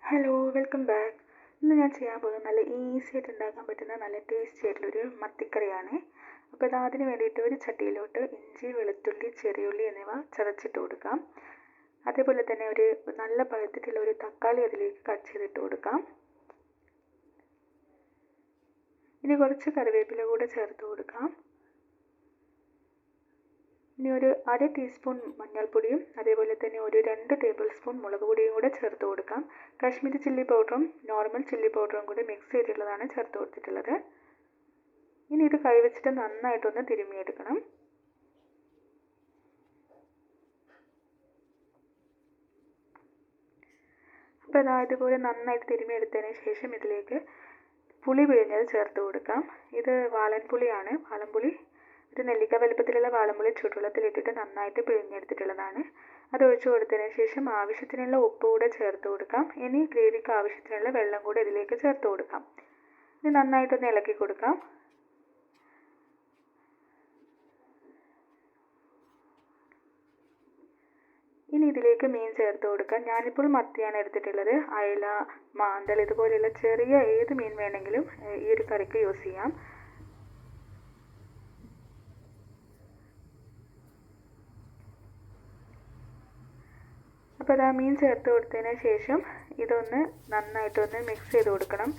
Hello, welcome back. ഇന്ന് ഞാൻ ചെയ്യാൻ പോകുന്നത് നല്ല ഈസി ആയിട്ട് ഉണ്ടാക്കാൻ പറ്റുന്ന നല്ല ടേസ്റ്റി ആയിട്ടുള്ളൊരു മത്തിക്കറിയാണ്. അപ്പോൾ അതിന് വേണ്ടിയിട്ട് ഒരു ചട്ടിയിലോട്ട് ഇഞ്ചി, വെളുത്തുള്ളി, ചെറിയുള്ളി എന്നിവ ചതച്ചിട്ട് കൊടുക്കാം. അതേപോലെ തന്നെ ഒരു നല്ല പഴുത്തിട്ടുള്ള ഒരു തക്കാളി അതിലേക്ക് കട്ട് ചെയ്തിട്ട് കൊടുക്കാം. ഇനി കുറച്ച് കറിവേപ്പില കൂടെ ചേർത്ത് കൊടുക്കാം. ഇനി ഒരു 1/2 ടീസ്പൂൺ മഞ്ഞൾപ്പൊടിയും അതേപോലെ തന്നെ ഒരു 2 ടേബിൾ സ്പൂൺ മുളക് പൊടിയും കൂടെ ചേർത്ത് കൊടുക്കാം. കാശ്മീരി ചില്ലി പൗഡറും നോർമൽ ചില്ലി പൗഡറും കൂടി മിക്സ് ചെയ്തിട്ടുള്ളതാണ് ചേർത്ത് കൊടുത്തിട്ടുള്ളത്. ഇനി ഇത് കൈവച്ചിട്ട് നന്നായിട്ടൊന്ന് തിരുമ്മിയെടുക്കണം. അപ്പോൾ ഇതുപോലെ നന്നായിട്ട് തിരുമ്മിയെടുത്തതിന് ശേഷം ഇതിലേക്ക് പുളി പിഴിഞ്ഞത് ചേർത്ത് കൊടുക്കാം. ഇത് വാളൻപുളിയാണ്. വാളൻപുളി ഒരു നെല്ലിക്ക വലുപ്പത്തിലുള്ള വാളൻപുളി ചൂടുവെള്ളത്തിലിട്ടിട്ട് നന്നായിട്ട് പിഴിഞ്ഞെടുത്തിട്ടുള്ളതാണ്. അത് ഒഴിച്ചു കൊടുത്തതിന് ശേഷം ആവശ്യത്തിനുള്ള ഉപ്പ് കൂടെ ചേർത്ത് കൊടുക്കാം. ഇനി ഗ്രേവിക്ക് ആവശ്യത്തിനുള്ള വെള്ളം കൂടെ ഇതിലേക്ക് ചേർത്ത് കൊടുക്കാം. ഇനി നന്നായിട്ടൊന്ന് ഇളക്കി കൊടുക്കാം. ഇനി ഇതിലേക്ക് മീൻ ചേർത്ത് കൊടുക്കാം. ഞാനിപ്പോൾ മത്തിയാണ് എടുത്തിട്ടുള്ളത്. അയല, മാന്തൽ ഇതുപോലെയുള്ള ചെറിയ ഏത് മീൻ വേണമെങ്കിലും ഈ ഒരു കറിക്ക് യൂസ് ചെയ്യാം. അപ്പോൾ മീൻ ചേർത്ത് കൊടുത്തതിന് ശേഷം ഇതൊന്ന് നന്നായിട്ടൊന്ന് മിക്സ് ചെയ്ത് കൊടുക്കണം.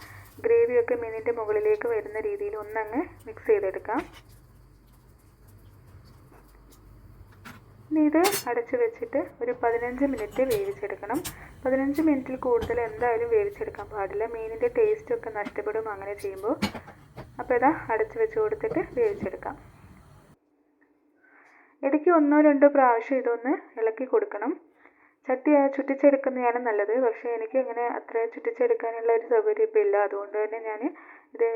ഗ്രേവിയൊക്കെ മീനിൻ്റെ മുകളിലേക്ക് വരുന്ന രീതിയിൽ ഒന്നങ്ങ് മിക്സ് ചെയ്തെടുക്കാം. ഇനി ഇത് അടച്ച് വെച്ചിട്ട് ഒരു 15 മിനിറ്റ് വേവിച്ചെടുക്കണം. 15 മിനിറ്റിൽ കൂടുതൽ എന്തായാലും വേവിച്ചെടുക്കാൻ പാടില്ല. മീനിൻ്റെ ടേസ്റ്റൊക്കെ നഷ്ടപ്പെടും അങ്ങനെ ചെയ്യുമ്പോൾ. അപ്പോൾ അടച്ച് വെച്ച് കൊടുത്തിട്ട് വേവിച്ചെടുക്കാം. ഇടയ്ക്ക് 1-2 പ്രാവശ്യം ഇതൊന്ന് ഇളക്കി കൊടുക്കണം. ചട്ടി ചുറ്റിച്ചെടുക്കുന്നതാണ് നല്ലത്. പക്ഷേ എനിക്ക് അങ്ങനെ അത്ര ചുറ്റിച്ചെടുക്കാനുള്ള ഒരു സൗകര്യം ഇപ്പോൾ ഇല്ല. അതുകൊണ്ട് തന്നെ ഞാൻ ഇത്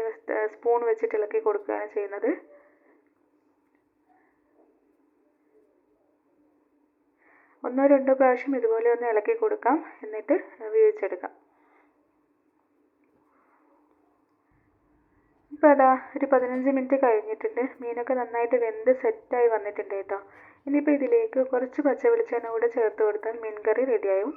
സ്പൂൺ വെച്ചിട്ട് ഇളക്കി കൊടുക്കുകയാണ് ചെയ്യുന്നത്. ഒന്നോ രണ്ടോ പ്രാവശ്യം ഇതുപോലെ ഒന്ന് ഇളക്കി കൊടുക്കാം. എന്നിട്ട് വേവിച്ചെടുക്കാം. ഇപ്പോൾ ഒരു 15 മിനിറ്റ് കഴിഞ്ഞിട്ടുണ്ട്. മീനൊക്കെ നന്നായിട്ട് വെന്ത് സെറ്റായി വന്നിട്ടുണ്ട് കേട്ടോ. ഇനിയിപ്പോൾ ഇതിലേക്ക് കുറച്ച് പച്ച വെളിച്ചെണ്ണ കൂടെ ചേർത്ത് കൊടുത്താൽ മീൻ കറി റെഡിയായും.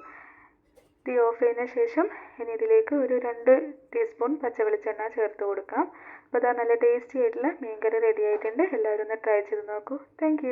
തീ ഓഫ് ചെയ്തതിന് ശേഷം ഇനി ഇതിലേക്ക് ഒരു 2 ടീസ്പൂൺ പച്ച വെളിച്ചെണ്ണ ചേർത്ത് കൊടുക്കാം. അപ്പോൾ നല്ല ടേസ്റ്റി ആയിട്ടുള്ള മീൻ കറി റെഡി ആയിട്ടുണ്ട്. എല്ലാവരും ഒന്ന് ട്രൈ ചെയ്ത് നോക്കൂ. താങ്ക്